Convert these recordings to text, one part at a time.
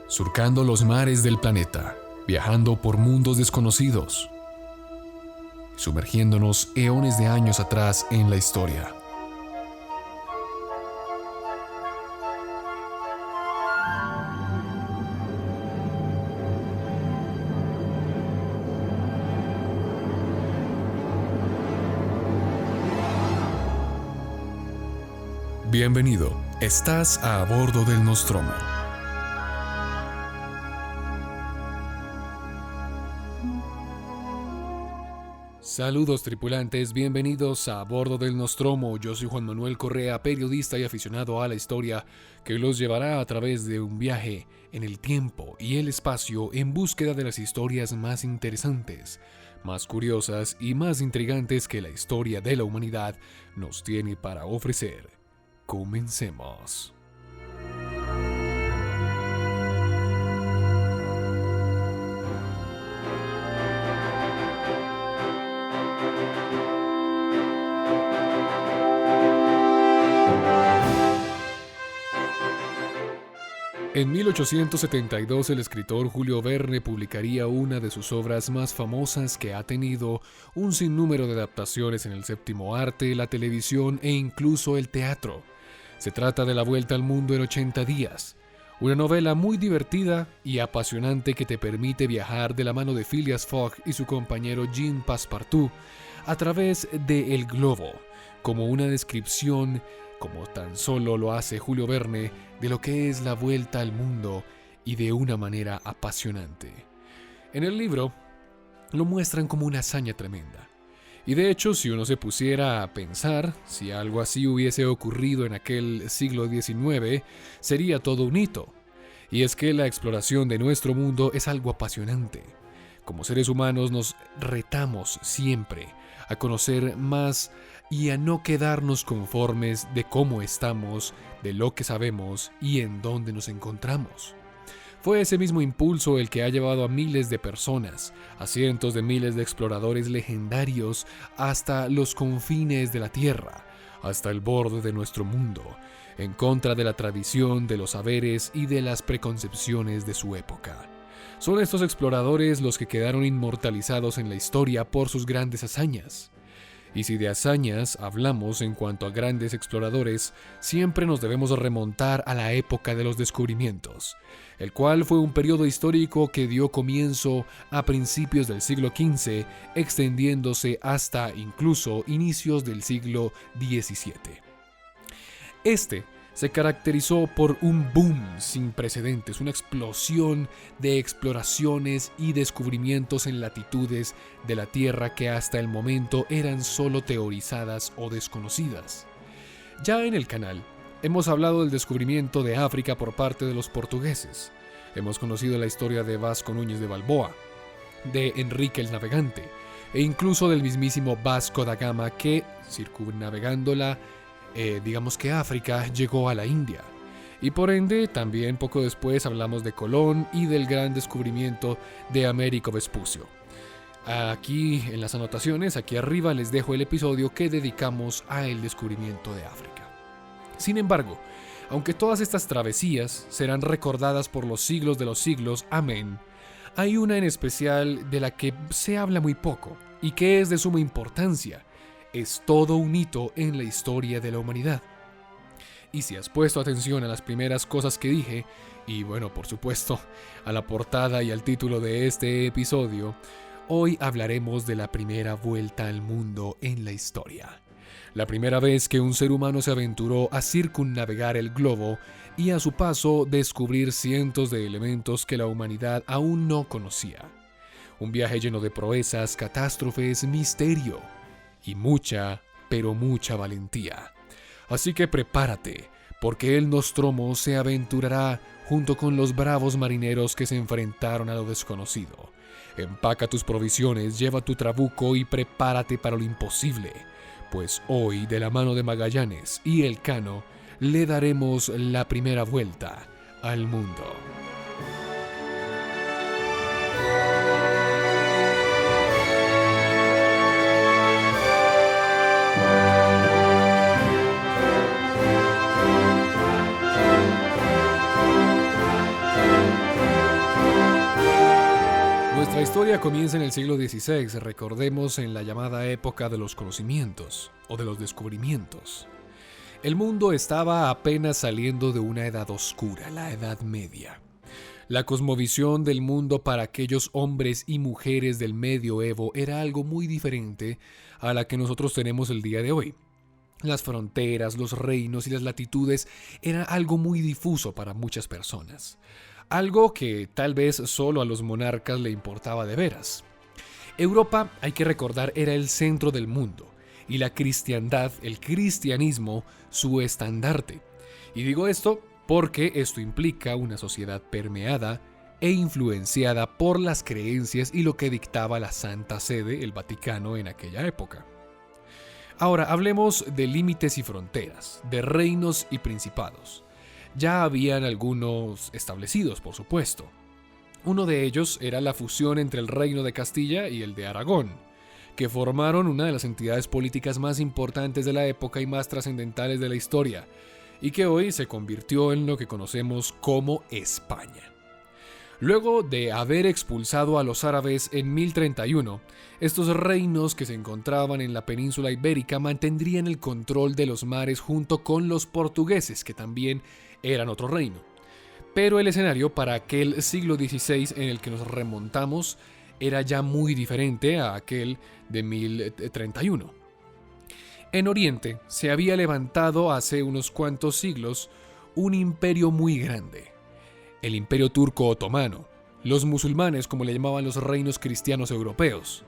surcando los mares del planeta, viajando por mundos desconocidos, sumergiéndonos eones de años atrás en la historia. Bienvenido, estás a bordo del Nostromo. Saludos tripulantes, bienvenidos a bordo del Nostromo. Yo soy Juan Manuel Correa, periodista y aficionado a la historia que los llevará a través de un viaje en el tiempo y el espacio en búsqueda de las historias más interesantes, más curiosas y más intrigantes que la historia de la humanidad nos tiene para ofrecer. Comencemos. En 1872 el escritor Julio Verne publicaría una de sus obras más famosas que ha tenido un sinnúmero de adaptaciones en el séptimo arte, la televisión e incluso el teatro. Se trata de La Vuelta al Mundo en 80 días, una novela muy divertida y apasionante que te permite viajar de la mano de Phileas Fogg y su compañero Jean Passepartout a través del globo, como una descripción, como tan solo lo hace Julio Verne, de lo que es la vuelta al mundo y de una manera apasionante. En el libro lo muestran como una hazaña tremenda. Y de hecho, si uno se pusiera a pensar, si algo así hubiese ocurrido en aquel siglo XIX, sería todo un hito. Y es que la exploración de nuestro mundo es algo apasionante. Como seres humanos nos retamos siempre a conocer más y a no quedarnos conformes de cómo estamos, de lo que sabemos y en dónde nos encontramos. Fue ese mismo impulso el que ha llevado a miles de personas, a cientos de miles de exploradores legendarios, hasta los confines de la Tierra, hasta el borde de nuestro mundo, en contra de la tradición, de los saberes y de las preconcepciones de su época. Son estos exploradores los que quedaron inmortalizados en la historia por sus grandes hazañas. Y si de hazañas hablamos en cuanto a grandes exploradores, siempre nos debemos remontar a la época de los descubrimientos, el cual fue un periodo histórico que dio comienzo a principios del siglo XV, extendiéndose hasta incluso inicios del siglo XVII. Este se caracterizó por un boom sin precedentes, una explosión de exploraciones y descubrimientos en latitudes de la Tierra que hasta el momento eran solo teorizadas o desconocidas. Ya en el canal, hemos hablado del descubrimiento de África por parte de los portugueses. Hemos conocido la historia de Vasco Núñez de Balboa, de Enrique el Navegante, e incluso del mismísimo Vasco da Gama que, circunnavegándola, digamos que África, llegó a la India. Y por ende, también poco después hablamos de Colón y del gran descubrimiento de Américo Vespucio. Aquí en las anotaciones, aquí arriba les dejo el episodio que dedicamos al descubrimiento de África. Sin embargo, aunque todas estas travesías serán recordadas por los siglos de los siglos, amén, hay una en especial de la que se habla muy poco y que es de suma importancia. Es todo un hito en la historia de la humanidad. Y si has puesto atención a las primeras cosas que dije, y bueno, por supuesto, a la portada y al título de este episodio, hoy hablaremos de la primera vuelta al mundo en la historia. La primera vez que un ser humano se aventuró a circunnavegar el globo y a su paso descubrir cientos de elementos que la humanidad aún no conocía. Un viaje lleno de proezas, catástrofes, misterio y mucha, pero mucha valentía. Así que prepárate, porque el Nostromo se aventurará junto con los bravos marineros que se enfrentaron a lo desconocido. Empaca tus provisiones, lleva tu trabuco y prepárate para lo imposible, pues hoy, de la mano de Magallanes y Elcano, le daremos la primera vuelta al mundo. historia comienza en el siglo XVI, recordemos en la llamada época de los conocimientos o de los descubrimientos. El mundo estaba apenas saliendo de una edad oscura, la Edad Media. La cosmovisión del mundo para aquellos hombres y mujeres del medioevo era algo muy diferente a la que nosotros tenemos el día de hoy. Las fronteras, los reinos y las latitudes eran algo muy difuso para muchas personas. Algo que tal vez solo a los monarcas le importaba de veras. Europa, hay que recordar, era el centro del mundo y la cristiandad, el cristianismo, su estandarte. Y digo esto porque esto implica una sociedad permeada e influenciada por las creencias y lo que dictaba la Santa Sede, el Vaticano, en aquella época. Ahora, hablemos de límites y fronteras, de reinos y principados. Ya habían algunos establecidos, por supuesto. Uno de ellos era la fusión entre el Reino de Castilla y el de Aragón, que formaron una de las entidades políticas más importantes de la época y más trascendentales de la historia, y que hoy se convirtió en lo que conocemos como España. Luego de haber expulsado a los árabes en 1031, estos reinos que se encontraban en la península ibérica mantendrían el control de los mares junto con los portugueses, que también eran otro reino. Pero el escenario para aquel siglo XVI en el que nos remontamos era ya muy diferente a aquel de 1031. En Oriente se había levantado hace unos cuantos siglos un imperio muy grande, el Imperio Turco Otomano, los musulmanes como le llamaban los reinos cristianos europeos.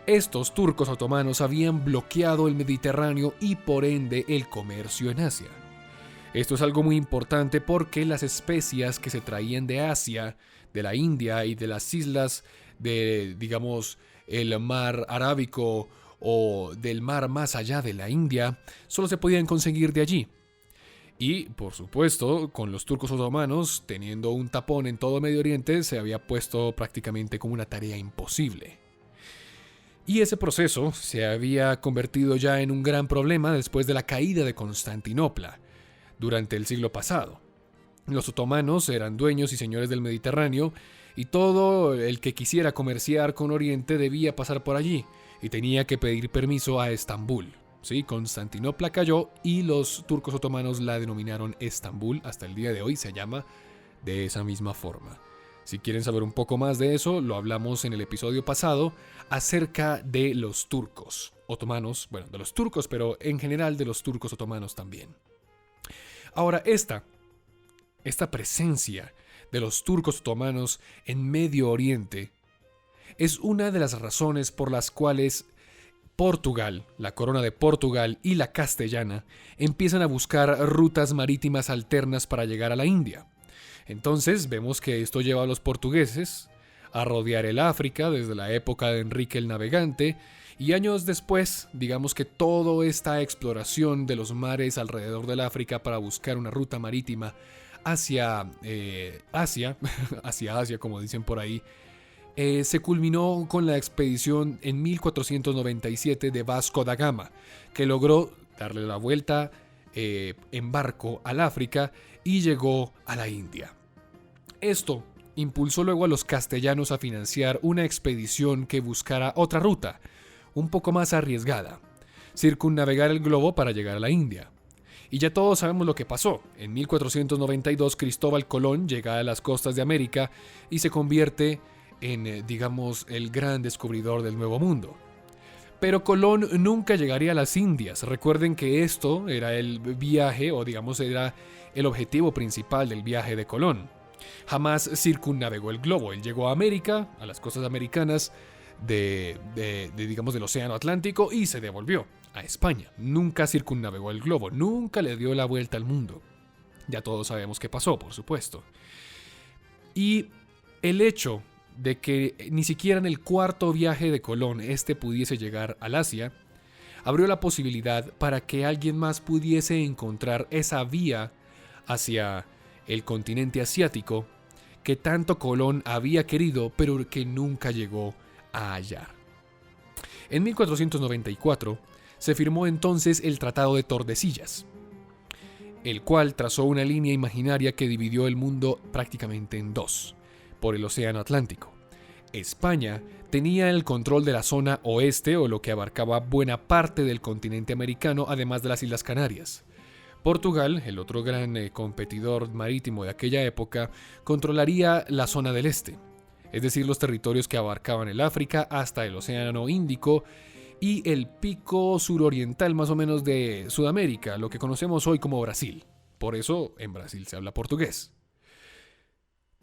Estos turcos otomanos habían bloqueado el Mediterráneo y por ende el comercio en Asia. Esto es algo muy importante porque las especias que se traían de Asia, de la India y de las islas de, digamos, el mar Arábico o del mar más allá de la India, solo se podían conseguir de allí. Y, por supuesto, con los turcos otomanos teniendo un tapón en todo Medio Oriente, se había puesto prácticamente como una tarea imposible. Y ese proceso se había convertido ya en un gran problema después de la caída de Constantinopla, durante el siglo pasado. Los otomanos eran dueños y señores del Mediterráneo, y todo el que quisiera comerciar con Oriente debía pasar por allí, y tenía que pedir permiso a Estambul. Sí, Constantinopla cayó y los turcos otomanos la denominaron Estambul. Hasta el día de hoy se llama de esa misma forma. Si quieren saber un poco más de eso, lo hablamos en el episodio pasado acerca de los turcos otomanos, bueno, de los turcos, pero en general de los turcos otomanos también. Ahora, esta presencia de los turcos otomanos en Medio Oriente es una de las razones por las cuales Portugal, la corona de Portugal y la castellana empiezan a buscar rutas marítimas alternas para llegar a la India. Entonces vemos que esto lleva a los portugueses a rodear el África desde la época de Enrique el Navegante, y años después, digamos que toda esta exploración de los mares alrededor del África para buscar una ruta marítima hacia Asia, hacia Asia como dicen por ahí, se culminó con la expedición en 1497 de Vasco da Gama, que logró darle la vuelta en barco al África y llegó a la India. Esto impulsó luego a los castellanos a financiar una expedición que buscara otra ruta, un poco más arriesgada, circunnavegar el globo para llegar a la India. Y ya todos sabemos lo que pasó. En 1492 Cristóbal Colón llega a las costas de América y se convierte en, digamos, el gran descubridor del Nuevo Mundo. Pero Colón nunca llegaría a las Indias. Recuerden que esto era el viaje, o digamos era el objetivo principal del viaje de Colón. Jamás circunnavegó el globo. Él llegó a América, a las costas americanas digamos, del Océano Atlántico, y se devolvió a España. Nunca circunnavegó el globo, nunca le dio la vuelta al mundo. Ya todos sabemos qué pasó, por supuesto. Y el hecho de que ni siquiera en el cuarto viaje de Colón pudiese llegar al Asia, abrió la posibilidad para que alguien más pudiese encontrar esa vía hacia el continente asiático que tanto Colón había querido, pero que nunca llegó a hallar. En 1494 se firmó entonces el Tratado de Tordesillas, el cual trazó una línea imaginaria que dividió el mundo prácticamente en dos, por el Océano Atlántico. España tenía el control de la zona oeste, o lo que abarcaba buena parte del continente americano, además de las Islas Canarias. Portugal, el otro gran competidor marítimo de aquella época, controlaría la zona del este, es decir, los territorios que abarcaban el África hasta el Océano Índico y el pico suroriental más o menos de Sudamérica, lo que conocemos hoy como Brasil. Por eso en Brasil se habla portugués.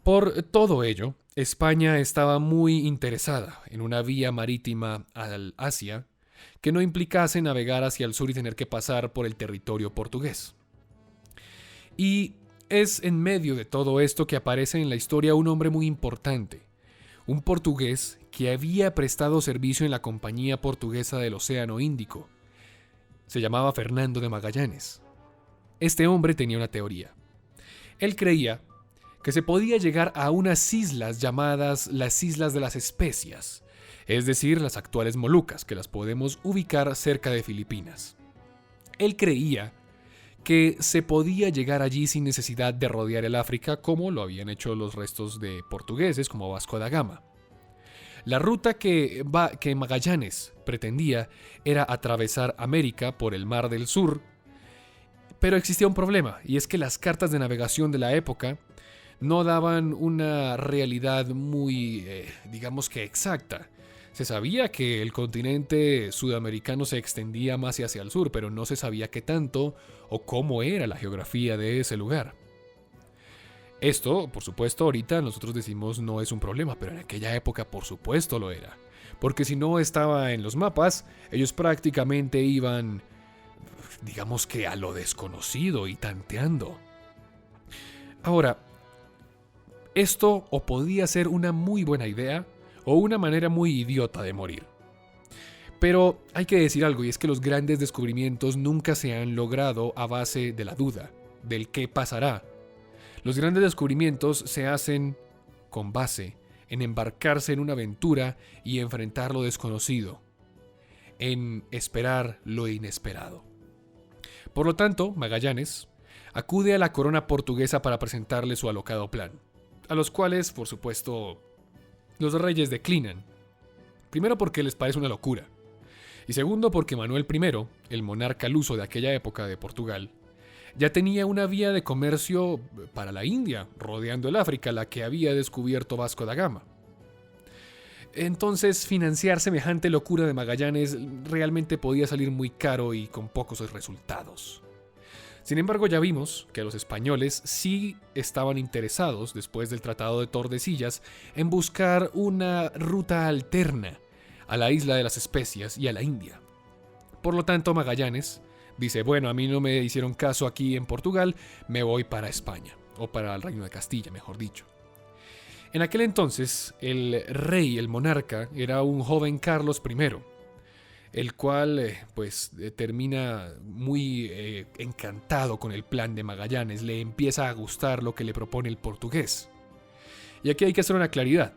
Por todo ello, España estaba muy interesada en una vía marítima al Asia que no implicase navegar hacia el sur y tener que pasar por el territorio portugués. Y es en medio de todo esto que aparece en la historia un hombre muy importante, un portugués que había prestado servicio en la Compañía Portuguesa del Océano Índico. Se llamaba Fernando de Magallanes. Este hombre tenía una teoría. Él creía que se podía llegar a unas islas llamadas las Islas de las Especias, es decir, las actuales Molucas, que las podemos ubicar cerca de Filipinas. Él creía que se podía llegar allí sin necesidad de rodear el África como lo habían hecho los restos de portugueses como Vasco da Gama. La ruta que Magallanes pretendía era atravesar América por el Mar del Sur, pero existía un problema, y es que las cartas de navegación de la época no daban una realidad muy, digamos que exacta. Se sabía que el continente sudamericano se extendía más hacia el sur, pero no se sabía qué tanto o cómo era la geografía de ese lugar. Esto, por supuesto, ahorita nosotros decimos no es un problema, pero en aquella época por supuesto lo era. Porque si no estaba en los mapas, ellos prácticamente iban, digamos que a lo desconocido y tanteando. Ahora, esto o podía ser una muy buena idea o una manera muy idiota de morir. Pero hay que decir algo, y es que los grandes descubrimientos nunca se han logrado a base de la duda, del qué pasará. Los grandes descubrimientos se hacen con base en embarcarse en una aventura y enfrentar lo desconocido, en esperar lo inesperado. Por lo tanto, Magallanes acude a la corona portuguesa para presentarle su alocado plan, a los cuales, por supuesto, los reyes declinan. Primero porque les parece una locura, y segundo porque Manuel I, el monarca luso de aquella época de Portugal, ya tenía una vía de comercio para la India, rodeando el África, la que había descubierto Vasco da Gama. Entonces, financiar semejante locura de Magallanes realmente podía salir muy caro y con pocos resultados. Sin embargo, ya vimos que los españoles sí estaban interesados, después del Tratado de Tordesillas, en buscar una ruta alterna a la isla de las Especias y a la India. Por lo tanto, Magallanes dice, bueno, a mí no me hicieron caso aquí en Portugal, me voy para España, o para el Reino de Castilla, mejor dicho. En aquel entonces, el rey, el monarca, era un joven Carlos I, el cual termina muy encantado con el plan de Magallanes, le empieza a gustar lo que le propone el portugués. Y aquí hay que hacer una claridad.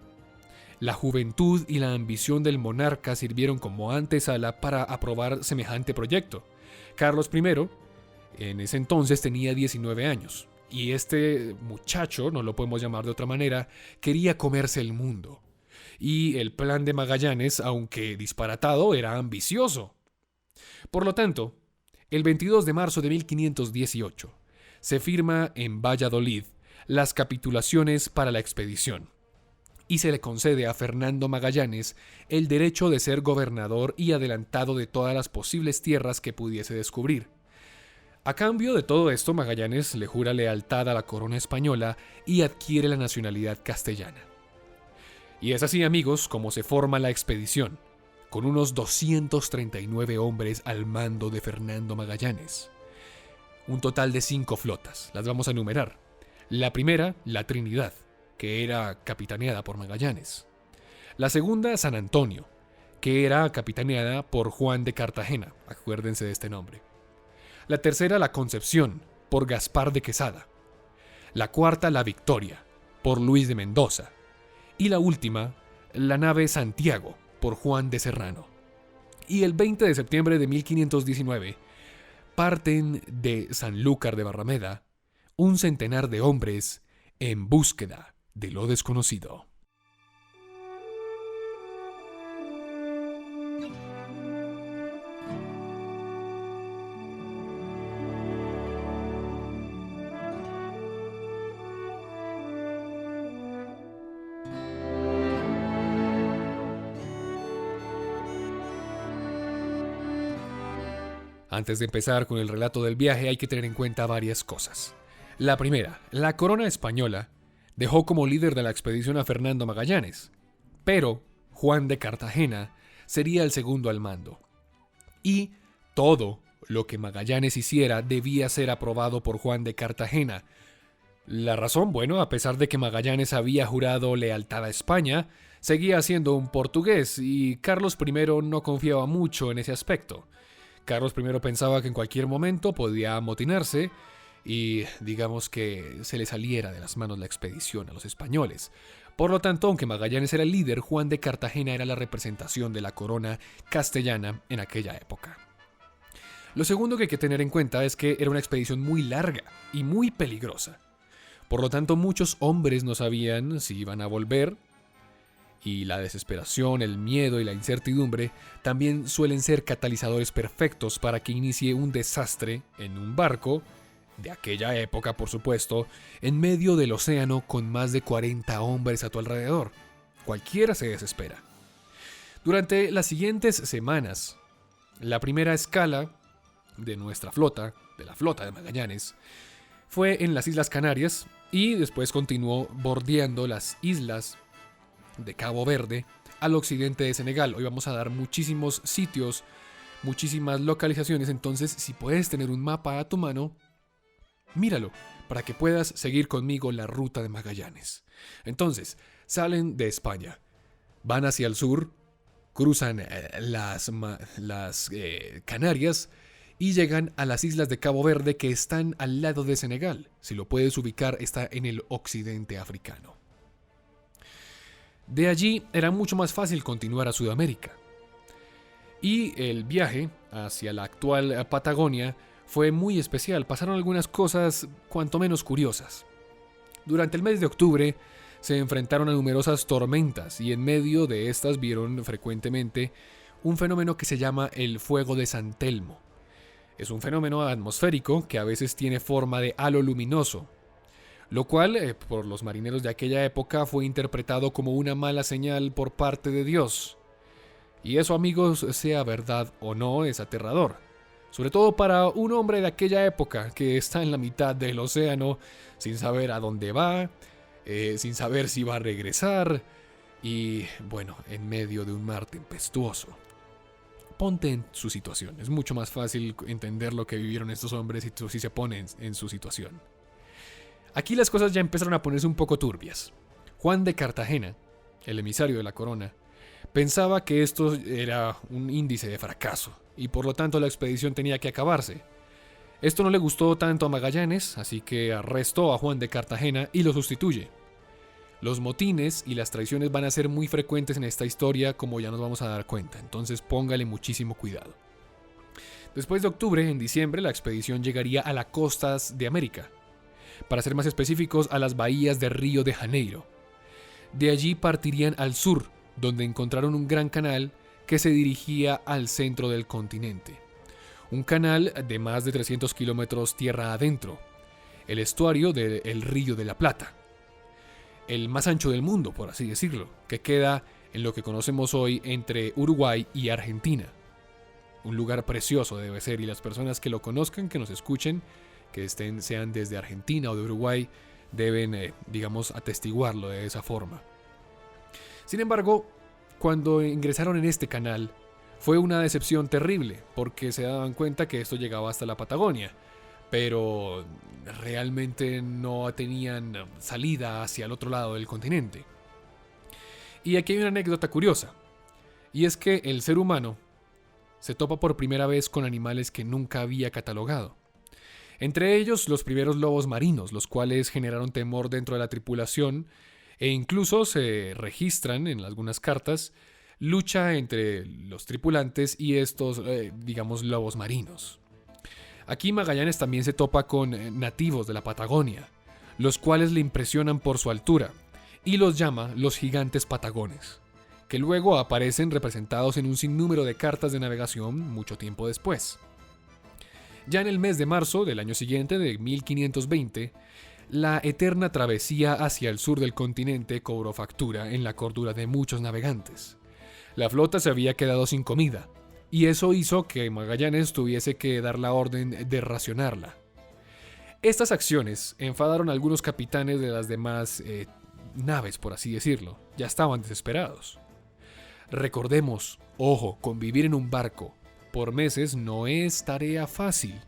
La juventud y la ambición del monarca sirvieron como antesala para aprobar semejante proyecto. Carlos I, en ese entonces, tenía 19 años, y este muchacho, no lo podemos llamar de otra manera, quería comerse el mundo. Y el plan de Magallanes, aunque disparatado, era ambicioso. Por lo tanto, el 22 de marzo de 1518 se firma en Valladolid las capitulaciones para la expedición, y se le concede a Fernando Magallanes el derecho de ser gobernador y adelantado de todas las posibles tierras que pudiese descubrir. A cambio de todo esto, Magallanes le jura lealtad a la corona española y adquiere la nacionalidad castellana. Y es así, amigos, como se forma la expedición, con unos 239 hombres al mando de Fernando Magallanes. Un total de 5 flotas, las vamos a enumerar. La primera, la Trinidad, que era capitaneada por Magallanes. La segunda, San Antonio, que era capitaneada por Juan de Cartagena, acuérdense de este nombre. La tercera, la Concepción, por Gaspar de Quesada. La cuarta, la Victoria, por Luis de Mendoza. Y la última, la nave Santiago, por Juan de Serrano. Y el 20 de septiembre de 1519, parten de Sanlúcar de Barrameda un centenar de hombres en búsqueda de lo desconocido. Antes de empezar con el relato del viaje hay que tener en cuenta varias cosas. La primera, la corona española dejó como líder de la expedición a Fernando Magallanes, pero Juan de Cartagena sería el segundo al mando. Y todo lo que Magallanes hiciera debía ser aprobado por Juan de Cartagena. La razón, bueno, a pesar de que Magallanes había jurado lealtad a España, seguía siendo un portugués y Carlos I no confiaba mucho en ese aspecto. Carlos I pensaba que en cualquier momento podía amotinarse y digamos que se le saliera de las manos la expedición a los españoles. Por lo tanto, aunque Magallanes era el líder, Juan de Cartagena era la representación de la corona castellana en aquella época. Lo segundo que hay que tener en cuenta es que era una expedición muy larga y muy peligrosa. Por lo tanto, muchos hombres no sabían si iban a volver, y la desesperación, el miedo y la incertidumbre también suelen ser catalizadores perfectos para que inicie un desastre en un barco, de aquella época por supuesto, en medio del océano con más de 40 hombres a tu alrededor. Cualquiera se desespera. Durante las siguientes semanas, la primera escala de nuestra flota, de la flota de Magallanes, fue en las Islas Canarias y después continuó bordeando las islas de Cabo Verde al occidente de Senegal. Hoy vamos a dar muchísimos sitios, muchísimas localizaciones, entonces si puedes tener un mapa a tu mano, míralo para que puedas seguir conmigo la ruta de Magallanes. Entonces, salen de España, van hacia el sur, cruzan las Canarias y llegan a las islas de Cabo Verde que están al lado de Senegal. Si lo puedes ubicar, está en el occidente africano. De allí era mucho más fácil continuar a Sudamérica. Y el viaje hacia la actual Patagonia fue muy especial. Pasaron algunas cosas cuanto menos curiosas. Durante el mes de octubre se enfrentaron a numerosas tormentas y en medio de estas vieron frecuentemente un fenómeno que se llama el fuego de San Telmo. Es un fenómeno atmosférico que a veces tiene forma de halo luminoso, lo cual, por los marineros de aquella época, fue interpretado como una mala señal por parte de Dios. Y eso, amigos, sea verdad o no, es aterrador. Sobre todo para un hombre de aquella época que está en la mitad del océano, sin saber a dónde va, sin saber si va a regresar, y, bueno, en medio de un mar tempestuoso. Ponte en su situación. Es mucho más fácil entender lo que vivieron estos hombres si se ponen en su situación. Aquí las cosas ya empezaron a ponerse un poco turbias. Juan de Cartagena, el emisario de la corona, pensaba que esto era un índice de fracaso y por lo tanto la expedición tenía que acabarse. Esto no le gustó tanto a Magallanes, así que arrestó a Juan de Cartagena y lo sustituye. Los motines y las traiciones van a ser muy frecuentes en esta historia, como ya nos vamos a dar cuenta, entonces póngale muchísimo cuidado. Después de octubre, en diciembre, la expedición llegaría a las costas de América. Para ser más específicos, a las bahías de Río de Janeiro. De allí partirían al sur, donde encontraron un gran canal que se dirigía al centro del continente. Un canal de más de 300 kilómetros tierra adentro, el estuario del Río de la Plata. El más ancho del mundo, por así decirlo, que queda en lo que conocemos hoy entre Uruguay y Argentina. Un lugar precioso debe ser, y las personas que lo conozcan, que nos escuchen, que sean desde Argentina o de Uruguay, deben, atestiguarlo de esa forma. Sin embargo, cuando ingresaron en este canal, fue una decepción terrible, porque se daban cuenta que esto llegaba hasta la Patagonia, pero realmente no tenían salida hacia el otro lado del continente. Y aquí hay una anécdota curiosa, y es que el ser humano se topa por primera vez con animales que nunca había catalogado. Entre ellos los primeros lobos marinos, los cuales generaron temor dentro de la tripulación e incluso se registran en algunas cartas lucha entre los tripulantes y estos, lobos marinos. Aquí Magallanes también se topa con nativos de la Patagonia, los cuales le impresionan por su altura y los llama los gigantes patagones, que luego aparecen representados en un sinnúmero de cartas de navegación mucho tiempo después. Ya en el mes de marzo del año siguiente, de 1520, la eterna travesía hacia el sur del continente cobró factura en la cordura de muchos navegantes. La flota se había quedado sin comida, y eso hizo que Magallanes tuviese que dar la orden de racionarla. Estas acciones enfadaron a algunos capitanes de las demás naves, por así decirlo. Ya estaban desesperados. Recordemos, ojo, convivir en un barco por meses no es tarea fácil.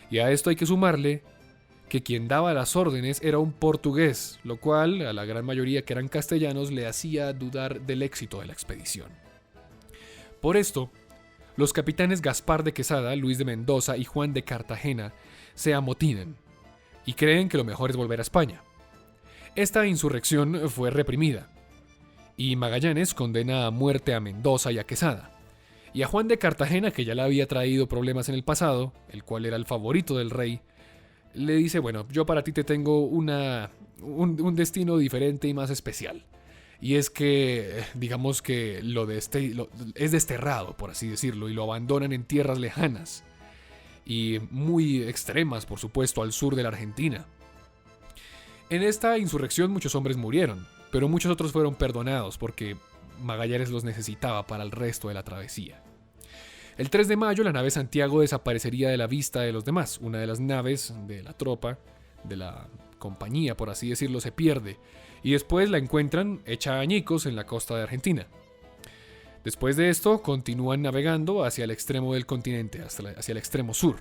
Y a esto hay que sumarle que quien daba las órdenes era un portugués, lo cual a la gran mayoría que eran castellanos le hacía dudar del éxito de la expedición. Por esto, los capitanes Gaspar de Quesada, Luis de Mendoza y Juan de Cartagena se amotinan y creen que lo mejor es volver a España. Esta insurrección fue reprimida y Magallanes condena a muerte a Mendoza y a Quesada. Y a Juan de Cartagena, que ya le había traído problemas en el pasado, el cual era el favorito del rey, le dice, bueno, yo para ti te tengo un destino diferente y más especial. Y es que, digamos que es desterrado, por así decirlo, y lo abandonan en tierras lejanas y muy extremas, por supuesto, al sur de la Argentina. En esta insurrección muchos hombres murieron, pero muchos otros fueron perdonados porque Magallanes los necesitaba para el resto de la travesía. El 3 de mayo la nave Santiago desaparecería de la vista de los demás. Una de las naves de la tropa, de la compañía, por así decirlo, se pierde y después la encuentran hecha añicos en la costa de Argentina. Después de esto continúan navegando hacia el extremo del continente, hacia el extremo sur.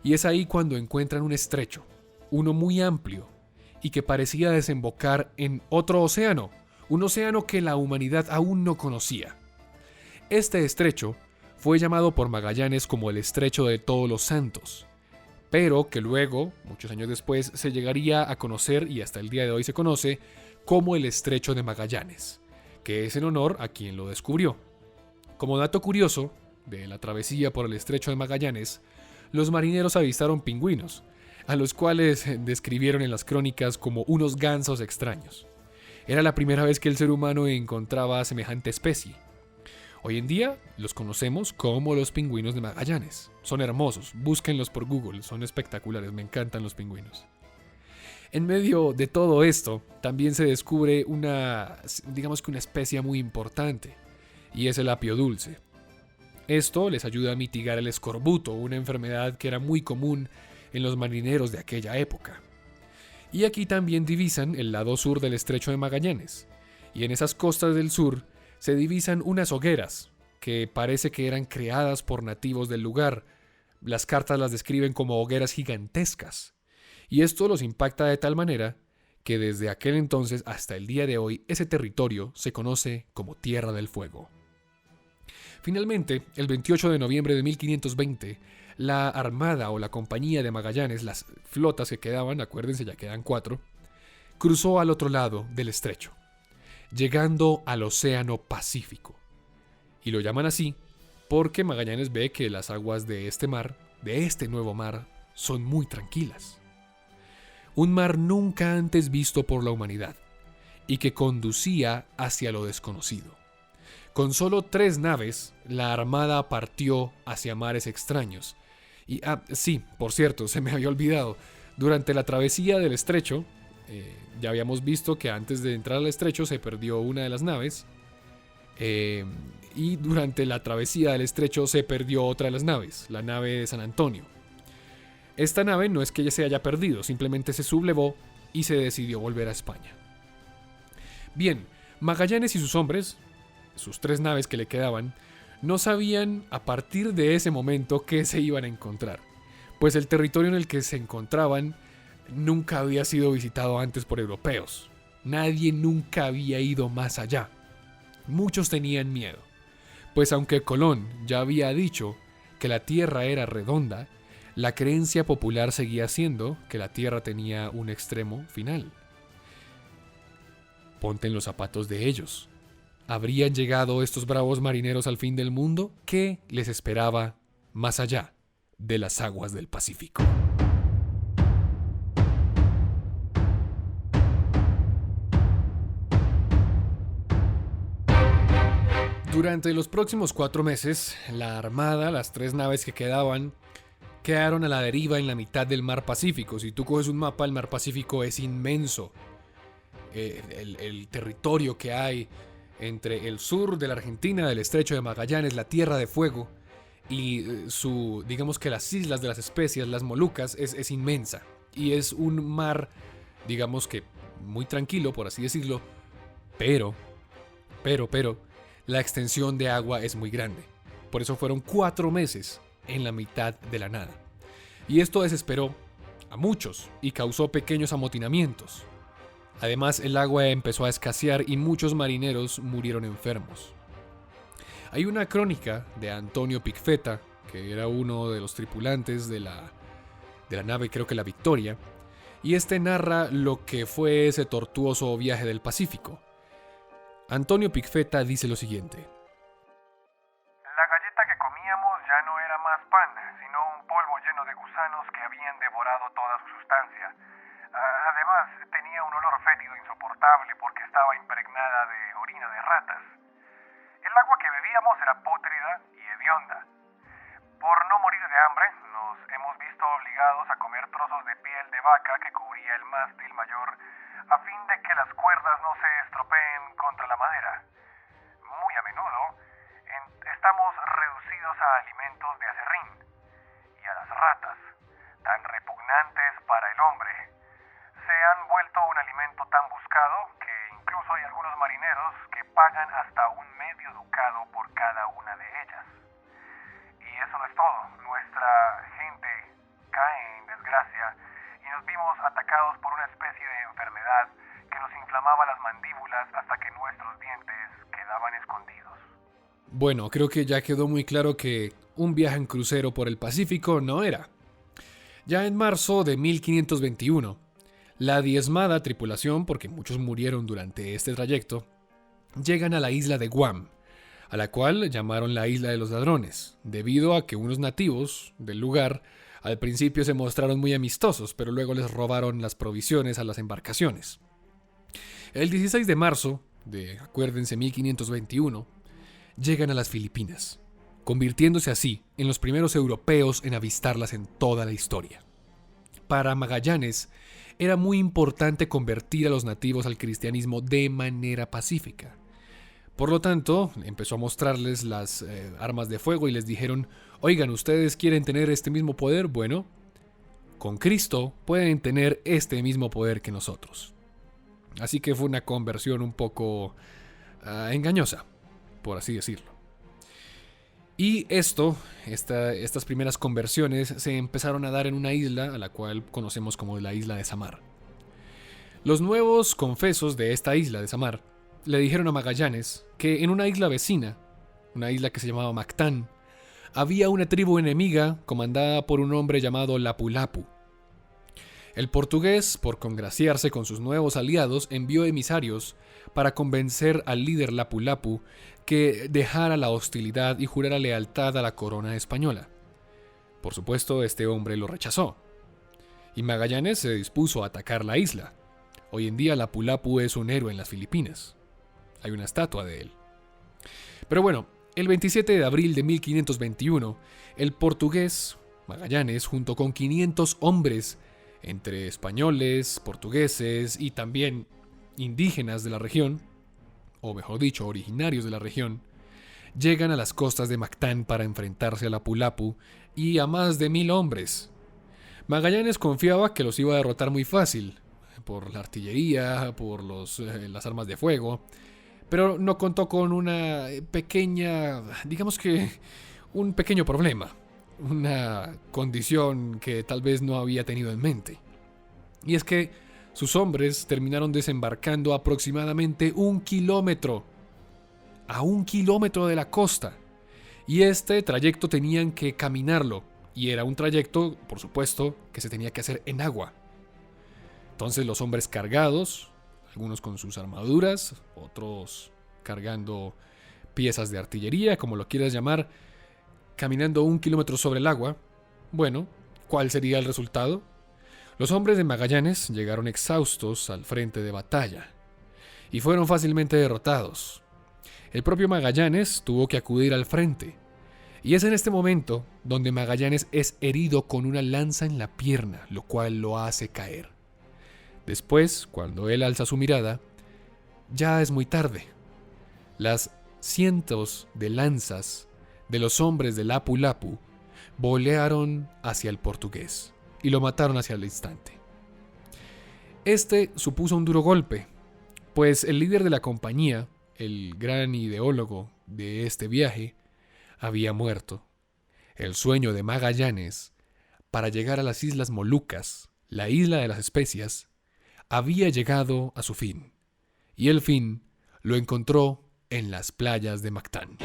Y es ahí cuando encuentran un estrecho, uno muy amplio y que parecía desembocar en otro océano, un océano que la humanidad aún no conocía. Este estrecho fue llamado por Magallanes como el Estrecho de Todos los Santos, pero que luego, muchos años después, se llegaría a conocer y hasta el día de hoy se conoce como el Estrecho de Magallanes, que es en honor a quien lo descubrió. Como dato curioso de la travesía por el Estrecho de Magallanes, los marineros avistaron pingüinos, a los cuales describieron en las crónicas como unos gansos extraños. Era la primera vez que el ser humano encontraba semejante especie. Hoy en día los conocemos como los pingüinos de Magallanes. Son hermosos, búsquenlos por Google, son espectaculares, me encantan los pingüinos. En medio de todo esto, también se descubre una especie muy importante, y es el apio dulce. Esto les ayuda a mitigar el escorbuto, una enfermedad que era muy común en los marineros de aquella época. Y aquí también divisan el lado sur del Estrecho de Magallanes, y en esas costas del sur se divisan unas hogueras que parece que eran creadas por nativos del lugar. Las cartas las describen como hogueras gigantescas. Y esto los impacta de tal manera que desde aquel entonces hasta el día de hoy ese territorio se conoce como Tierra del Fuego. Finalmente, el 28 de noviembre de 1520, la Armada o la Compañía de Magallanes, las flotas que quedaban, acuérdense ya quedan 4, cruzó al otro lado del estrecho, llegando al Océano Pacífico. Y lo llaman así porque Magallanes ve que las aguas de este mar, de este nuevo mar, son muy tranquilas. Un mar nunca antes visto por la humanidad y que conducía hacia lo desconocido. Con solo 3 naves, la Armada partió hacia mares extraños. Y, sí, por cierto, se me había olvidado, durante la travesía del estrecho, ya habíamos visto que antes de entrar al estrecho se perdió una de las naves, y durante la travesía del estrecho se perdió otra de las naves, la nave de San Antonio. Esta nave no es que ya se haya perdido, simplemente se sublevó y se decidió volver a España. Bien, Magallanes y sus hombres, sus 3 naves que le quedaban, no sabían a partir de ese momento qué se iban a encontrar, pues el territorio en el que se encontraban nunca había sido visitado antes por europeos. Nadie nunca había ido más allá. Muchos tenían miedo, pues aunque Colón ya había dicho que la Tierra era redonda, la creencia popular seguía siendo que la Tierra tenía un extremo final. Ponte en los zapatos de ellos. ¿Habrían llegado estos bravos marineros al fin del mundo? ¿Qué les esperaba más allá de las aguas del Pacífico? Durante los próximos 4 meses, la Armada, las 3 naves que quedaron a la deriva en la mitad del mar Pacífico. Si tú coges un mapa, el mar Pacífico es inmenso. El territorio que hay entre el sur de la Argentina, el estrecho de Magallanes, la Tierra de Fuego, y digamos que las islas de las Especias, las Molucas, es inmensa. Y es un mar, digamos que muy tranquilo, por así decirlo, pero, la extensión de agua es muy grande. Por eso fueron 4 meses en la mitad de la nada. Y esto desesperó a muchos y causó pequeños amotinamientos. Además, el agua empezó a escasear y muchos marineros murieron enfermos. Hay una crónica de Antonio Pigafetta, que era uno de los tripulantes de la nave, creo que la Victoria, y este narra lo que fue ese tortuoso viaje del Pacífico. Antonio Pigafetta dice lo siguiente: la galleta que comíamos ya no era más pan, sino un polvo lleno de gusanos que habían devorado toda su sustancia. Además, tenía un olor fétido insoportable porque estaba impregnada de orina de ratas. El agua que bebíamos era pútrida y hedionda. Por no morir de hambre, nos hemos visto obligados a comer trozos de piel de vaca que cubría el mástil mayor, a fin de que las cuerdas no se estropeen contra la madera. Muy a menudo, estamos reducidos a alimentos de aserrín, y a las ratas, tan repugnantes para el hombre, se han vuelto un alimento tan buscado que incluso hay algunos marineros que pagan hasta un medio ducado por cada una de ellas. Y eso no es todo. Nuestra gente cae en desgracia y nos vimos atacados por una especie de enfermedad que nos inflamaba las mandíbulas hasta que nuestros dientes quedaban escondidos. Bueno, creo que ya quedó muy claro que un viaje en crucero por el Pacífico no era. Ya en marzo de 1521, la diezmada tripulación, porque muchos murieron durante este trayecto, llegan a la isla de Guam, a la cual llamaron la Isla de los Ladrones, debido a que unos nativos del lugar al principio se mostraron muy amistosos, pero luego les robaron las provisiones a las embarcaciones. El 16 de marzo de, acuérdense, 1521, llegan a las Filipinas, convirtiéndose así en los primeros europeos en avistarlas en toda la historia. Para Magallanes, era muy importante convertir a los nativos al cristianismo de manera pacífica. Por lo tanto, empezó a mostrarles las armas de fuego y les dijeron: oigan, ¿ustedes quieren tener este mismo poder? Bueno, con Cristo pueden tener este mismo poder que nosotros. Así que fue una conversión un poco engañosa, por así decirlo. Y estas primeras conversiones se empezaron a dar en una isla a la cual conocemos como la isla de Samar. Los nuevos confesos de esta isla de Samar le dijeron a Magallanes que en una isla vecina, una isla que se llamaba Mactán, había una tribu enemiga comandada por un hombre llamado Lapu-Lapu. El portugués, por congraciarse con sus nuevos aliados, envió emisarios para convencer al líder Lapu-Lapu que dejara la hostilidad y jurara lealtad a la corona española. Por supuesto, este hombre lo rechazó, y Magallanes se dispuso a atacar la isla. Hoy en día Lapu-Lapu es un héroe en las Filipinas. Hay una estatua de él. Pero bueno, el 27 de abril de 1521, el portugués Magallanes, junto con 500 hombres, entre españoles, portugueses y también indígenas de la región, o mejor dicho, originarios de la región, llegan a las costas de Mactán para enfrentarse a Lapu-Lapu y a más de 1000 hombres. Magallanes confiaba que los iba a derrotar muy fácil, por la artillería, por las armas de fuego, pero no contó con una pequeña, digamos que un pequeño problema, una condición que tal vez no había tenido en mente. Y es que sus hombres terminaron desembarcando aproximadamente 1 kilómetro, a 1 kilómetro de la costa, y este trayecto tenían que caminarlo, y era un trayecto, por supuesto, que se tenía que hacer en agua. Entonces los hombres cargados, algunos con sus armaduras, otros cargando piezas de artillería, como lo quieras llamar, caminando 1 kilómetro sobre el agua. Bueno, ¿cuál sería el resultado? Los hombres de Magallanes llegaron exhaustos al frente de batalla y fueron fácilmente derrotados. El propio Magallanes tuvo que acudir al frente, y es en este momento donde Magallanes es herido con una lanza en la pierna, lo cual lo hace caer. Después, cuando él alza su mirada, ya es muy tarde. las cientos de lanzas de los hombres de Lapu-Lapu volearon hacia el portugués y lo mataron hacia el instante. Este supuso un duro golpe, pues el líder de la compañía, el gran ideólogo de este viaje, había muerto. El sueño de Magallanes para llegar a las Islas Molucas, la isla de las especias, había llegado a su fin, y el fin lo encontró en las playas de Mactán.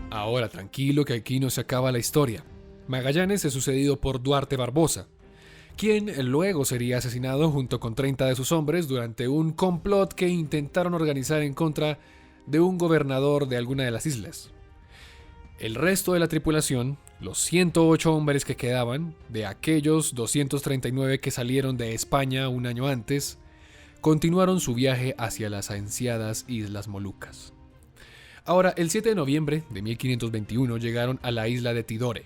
Ahora tranquilo que aquí no se acaba la historia. Magallanes es sucedido por Duarte Barbosa, quien luego sería asesinado junto con 30 de sus hombres durante un complot que intentaron organizar en contra de un gobernador de alguna de las islas. El resto de la tripulación, los 108 hombres que quedaban, de aquellos 239 que salieron de España un año antes, continuaron su viaje hacia las ansiadas Islas Molucas. Ahora, el 7 de noviembre de 1521 llegaron a la isla de Tidore,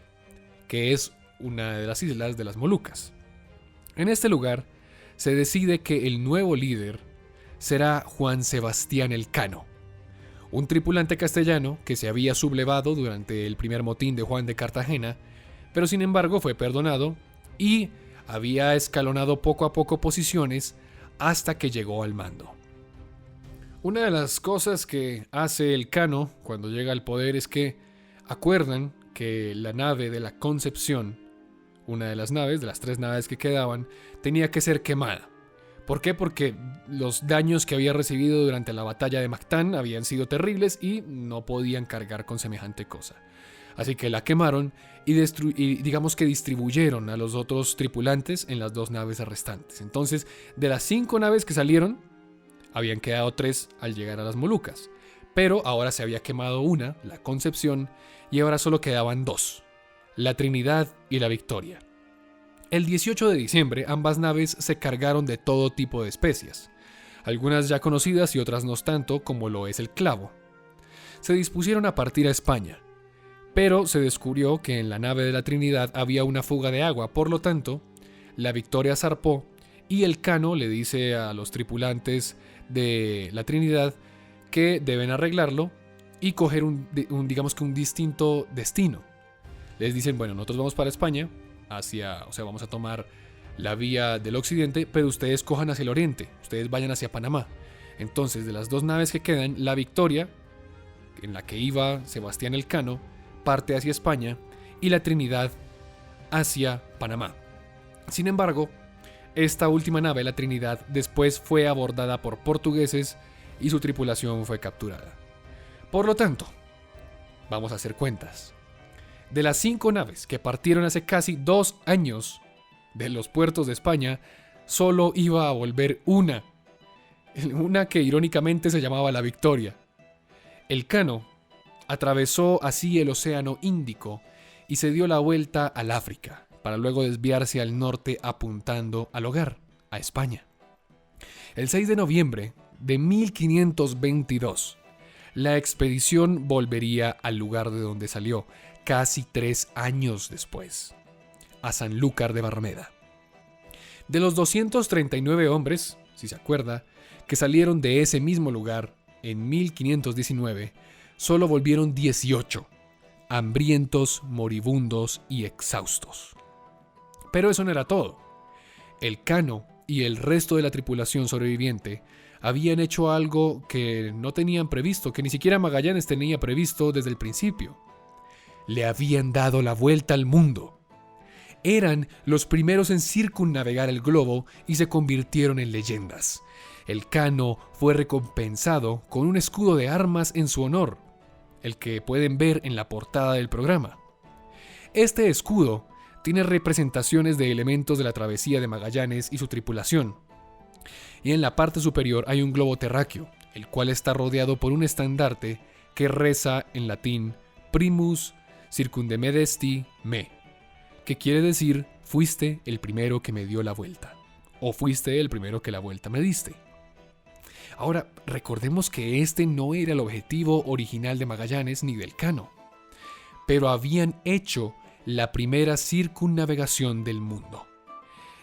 que es una de las islas de las Molucas. En este lugar se decide que el nuevo líder será Juan Sebastián Elcano, un tripulante castellano que se había sublevado durante el primer motín de Juan de Cartagena, pero sin embargo fue perdonado y había escalonado poco a poco posiciones hasta que llegó al mando. Una de las cosas que hace Elcano cuando llega al poder es que acuerdan que la nave de la Concepción, una de las naves, de las 3 naves que quedaban, tenía que ser quemada. ¿Por qué? Porque los daños que había recibido durante la batalla de Mactán habían sido terribles y no podían cargar con semejante cosa. Así que la quemaron y digamos que distribuyeron a los otros tripulantes en las 2 naves restantes. Entonces, de las 5 naves que salieron, habían quedado 3 al llegar a las Molucas. Pero ahora se había quemado una, la Concepción, y ahora solo quedaban 2, la Trinidad y la Victoria. El 18 de diciembre ambas naves se cargaron de todo tipo de especias, algunas ya conocidas y otras no tanto, como lo es el clavo. Se dispusieron a partir a España, pero se descubrió que en la nave de la Trinidad había una fuga de agua, por lo tanto, la Victoria zarpó y Elcano le dice a los tripulantes de la Trinidad que deben arreglarlo y coger un distinto destino. Les dicen, bueno, nosotros vamos para España, vamos a tomar la vía del occidente, pero ustedes cojan hacia el oriente, ustedes vayan hacia Panamá. Entonces, de las 2 naves que quedan, la Victoria, en la que iba Sebastián Elcano, parte hacia España y la Trinidad hacia Panamá. Sin embargo, esta última nave, la Trinidad, después fue abordada por portugueses y su tripulación fue capturada. Por lo tanto, vamos a hacer cuentas. De las 5 naves que partieron hace casi 2 años de los puertos de España, solo iba a volver una que irónicamente se llamaba la Victoria. Elcano atravesó así el Océano Índico y se dio la vuelta al África, para luego desviarse al norte apuntando al hogar, a España. El 6 de noviembre de 1522, la expedición volvería al lugar de donde salió, casi 3 años después, a Sanlúcar de Barrameda. De los 239 hombres, si se acuerda, que salieron de ese mismo lugar en 1519, solo volvieron 18, hambrientos, moribundos y exhaustos. Pero eso no era todo. Elcano y el resto de la tripulación sobreviviente habían hecho algo que no tenían previsto, que ni siquiera Magallanes tenía previsto desde el principio. Le habían dado la vuelta al mundo. Eran los primeros en circunnavegar el globo y se convirtieron en leyendas. Elcano fue recompensado con un escudo de armas en su honor, el que pueden ver en la portada del programa. Este escudo tiene representaciones de elementos de la travesía de Magallanes y su tripulación. Y en la parte superior hay un globo terráqueo, el cual está rodeado por un estandarte que reza en latín Primus circundemedesti me, que quiere decir fuiste el primero que me dio la vuelta, o fuiste el primero que la vuelta me diste. Ahora, recordemos que este no era el objetivo original de Magallanes ni del Elcano, pero habían hecho la primera circunnavegación del mundo.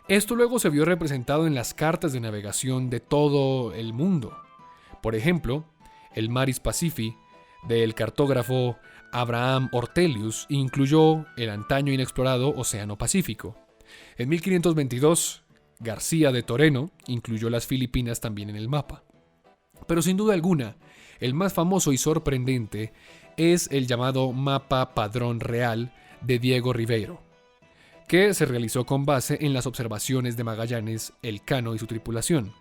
Esto luego se vio representado en las cartas de navegación de todo el mundo. Por ejemplo, el Maris Pacifici del cartógrafo Abraham Ortelius incluyó el antaño inexplorado Océano Pacífico. En 1522, García de Toreno incluyó las Filipinas también en el mapa. Pero sin duda alguna, el más famoso y sorprendente es el llamado Mapa Padrón Real de Diego Ribeiro, que se realizó con base en las observaciones de Magallanes, Elcano y su tripulación.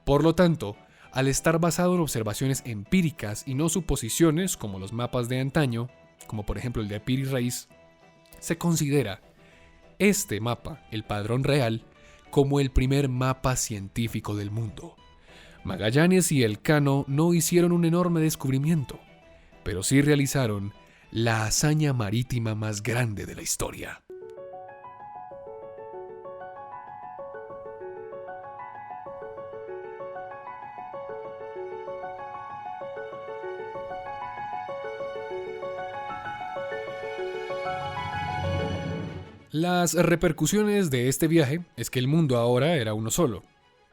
Por lo tanto, al estar basado en observaciones empíricas y no suposiciones como los mapas de antaño, como por ejemplo el de Piri Reis, se considera este mapa, el Padrón Real, como el primer mapa científico del mundo. Magallanes y Elcano no hicieron un enorme descubrimiento, pero sí realizaron la hazaña marítima más grande de la historia. Las repercusiones de este viaje es que el mundo ahora era uno solo.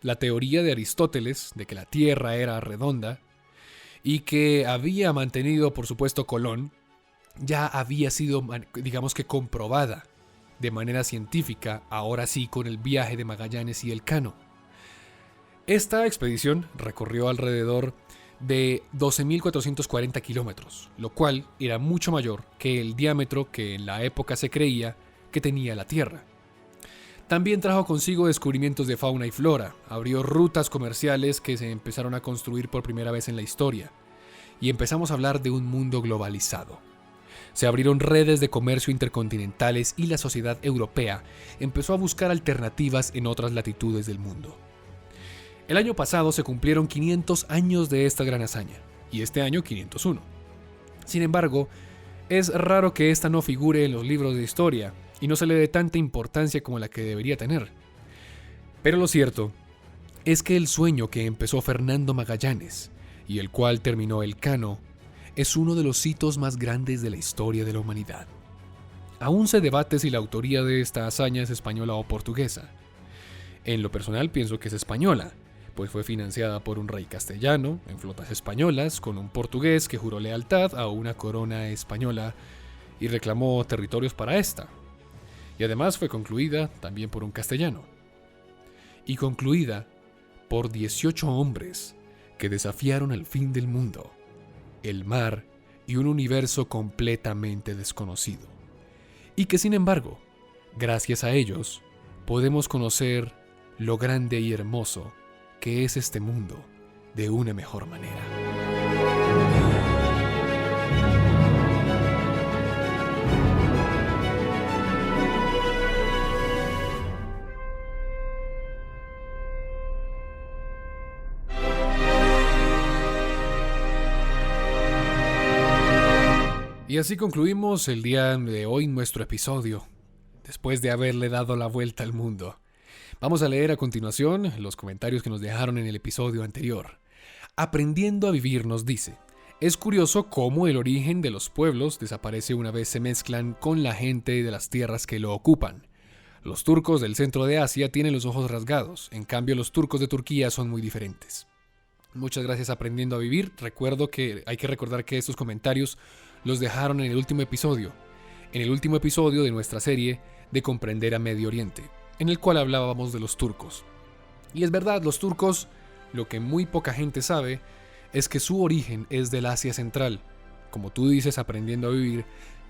La teoría de Aristóteles de que la Tierra era redonda y que había mantenido, por supuesto, Colón, ya había sido, digamos que, comprobada de manera científica, ahora sí con el viaje de Magallanes y Elcano. Esta expedición recorrió alrededor de 12.440 kilómetros, lo cual era mucho mayor que el diámetro que en la época se creía que tenía la Tierra. También trajo consigo descubrimientos de fauna y flora, abrió rutas comerciales que se empezaron a construir por primera vez en la historia, y empezamos a hablar de un mundo globalizado. Se abrieron redes de comercio intercontinentales y la sociedad europea empezó a buscar alternativas en otras latitudes del mundo. El año pasado se cumplieron 500 años de esta gran hazaña, y este año 501. Sin embargo, es raro que esta no figure en los libros de historia, y no se le dé tanta importancia como la que debería tener. Pero lo cierto es que el sueño que empezó Fernando Magallanes y el cual terminó Elcano es uno de los hitos más grandes de la historia de la humanidad. Aún se debate si la autoría de esta hazaña es española o portuguesa. En lo personal pienso que es española, pues fue financiada por un rey castellano en flotas españolas con un portugués que juró lealtad a una corona española y reclamó territorios para esta. Y además fue concluida también por un castellano. Y concluida por 18 hombres que desafiaron el fin del mundo, el mar y un universo completamente desconocido. Y que sin embargo, gracias a ellos, podemos conocer lo grande y hermoso que es este mundo de una mejor manera. Y así concluimos el día de hoy nuestro episodio, después de haberle dado la vuelta al mundo. Vamos a leer a continuación los comentarios que nos dejaron en el episodio anterior. Aprendiendo a Vivir nos dice: es curioso cómo el origen de los pueblos desaparece una vez se mezclan con la gente de las tierras que lo ocupan. Los turcos del centro de Asia tienen los ojos rasgados, en cambio los turcos de Turquía son muy diferentes. Muchas gracias Aprendiendo a Vivir. Recuerdo que hay que recordar que estos comentarios los dejaron en el último episodio de nuestra serie de Comprender a Medio Oriente, en el cual hablábamos de los turcos. Y es verdad, los turcos, lo que muy poca gente sabe, es que su origen es del Asia Central. Como tú dices, Aprendiendo a Vivir,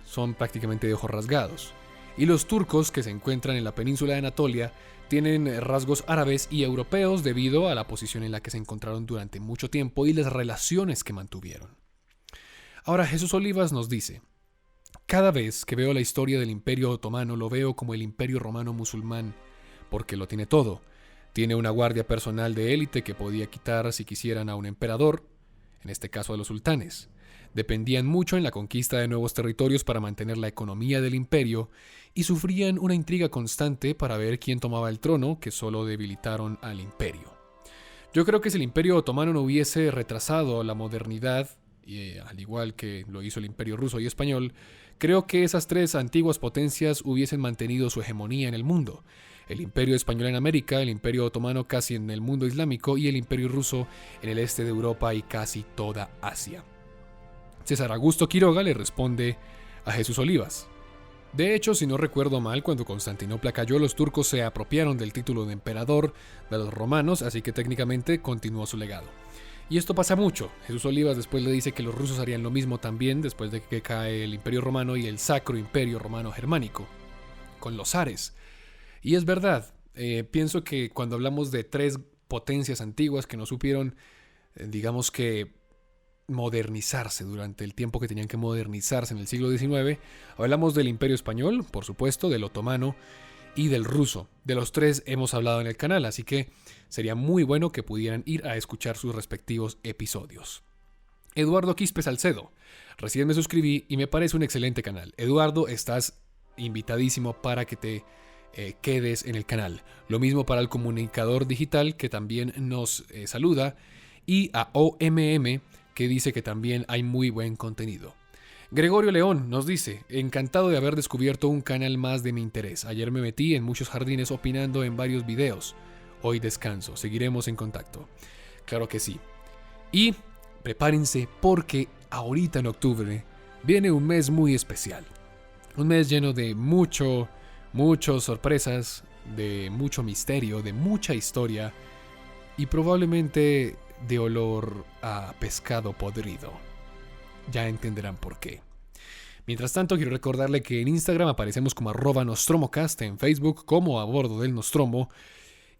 son prácticamente de ojos rasgados. Y los turcos que se encuentran en la península de Anatolia tienen rasgos árabes y europeos debido a la posición en la que se encontraron durante mucho tiempo y las relaciones que mantuvieron. Ahora Jesús Olivas nos dice: cada vez que veo la historia del Imperio Otomano lo veo como el Imperio Romano Musulmán, porque lo tiene todo. Tiene una guardia personal de élite que podía quitar si quisieran a un emperador, en este caso a los sultanes. Dependían mucho en la conquista de nuevos territorios para mantener la economía del imperio y sufrían una intriga constante para ver quién tomaba el trono, que solo debilitaron al imperio. Yo creo que si el Imperio Otomano no hubiese retrasado la modernidad, y al igual que lo hizo el Imperio Ruso y Español, creo que esas tres antiguas potencias hubiesen mantenido su hegemonía en el mundo. el Imperio Español en América, el Imperio Otomano casi en el mundo islámico y el Imperio Ruso en el este de Europa y casi toda Asia. César Augusto Quiroga le responde a Jesús Olivas. De hecho, si no recuerdo mal, cuando Constantinopla cayó, los turcos se apropiaron del título de emperador de los romanos, así que técnicamente continuó su legado. Y esto pasa mucho. Jesús Olivas después le dice que los rusos harían lo mismo también después de que cae el Imperio Romano y el Sacro Imperio Romano Germánico, con los zares. Y es verdad, pienso que cuando hablamos de tres potencias antiguas que no supieron, digamos que modernizarse durante el tiempo que tenían que modernizarse en el siglo XIX, hablamos del Imperio Español, por supuesto, del Otomano y del ruso. De los tres hemos hablado en el canal, así que sería muy bueno que pudieran ir a escuchar sus respectivos episodios. Eduardo Quispe Salcedo. Recién me suscribí y me parece un excelente canal. Eduardo, estás invitadísimo para que te quedes en el canal. Lo mismo para el comunicador digital que también nos saluda, y a OMM, que dice que también hay muy buen contenido. Gregorio León nos dice: encantado de haber descubierto un canal más de mi interés. Ayer me metí en muchos jardines opinando en varios videos. Hoy descanso. Seguiremos en contacto. Claro que sí. Y prepárense porque ahorita en octubre viene un mes muy especial. Un mes lleno de muchas sorpresas, de mucho misterio, de mucha historia y probablemente de olor a pescado podrido. Ya entenderán por qué. Mientras tanto, quiero recordarle que en Instagram aparecemos como @nostromocast, en Facebook como A Bordo del Nostromo,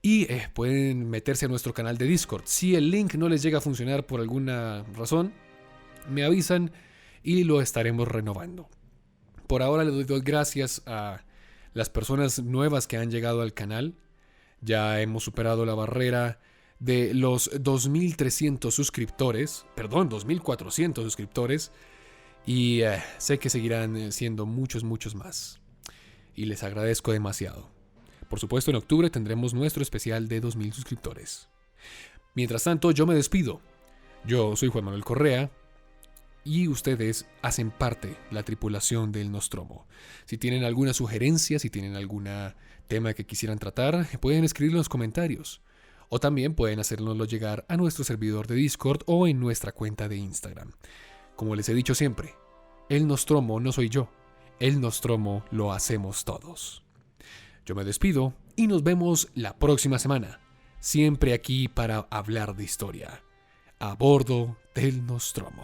y pueden meterse a nuestro canal de Discord. Si el link no les llega a funcionar por alguna razón, me avisan y lo estaremos renovando. Por ahora les doy gracias a las personas nuevas que han llegado al canal. Ya hemos superado la barrera de los 2.300 suscriptores, perdón, 2.400 suscriptores, y sé que seguirán siendo muchos más. Y les agradezco demasiado. Por supuesto, en octubre tendremos nuestro especial de 2.000 suscriptores. Mientras tanto, yo me despido. Yo soy Juan Manuel Correa y ustedes hacen parte de la tripulación del Nostromo. Si tienen alguna sugerencia, si tienen algún tema que quisieran tratar, pueden escribirlo en los comentarios. O también pueden hacérnoslo llegar a nuestro servidor de Discord o en nuestra cuenta de Instagram. Como les he dicho siempre, el Nostromo no soy yo. El Nostromo lo hacemos todos. Yo me despido y nos vemos la próxima semana. Siempre aquí para hablar de historia. A bordo del Nostromo.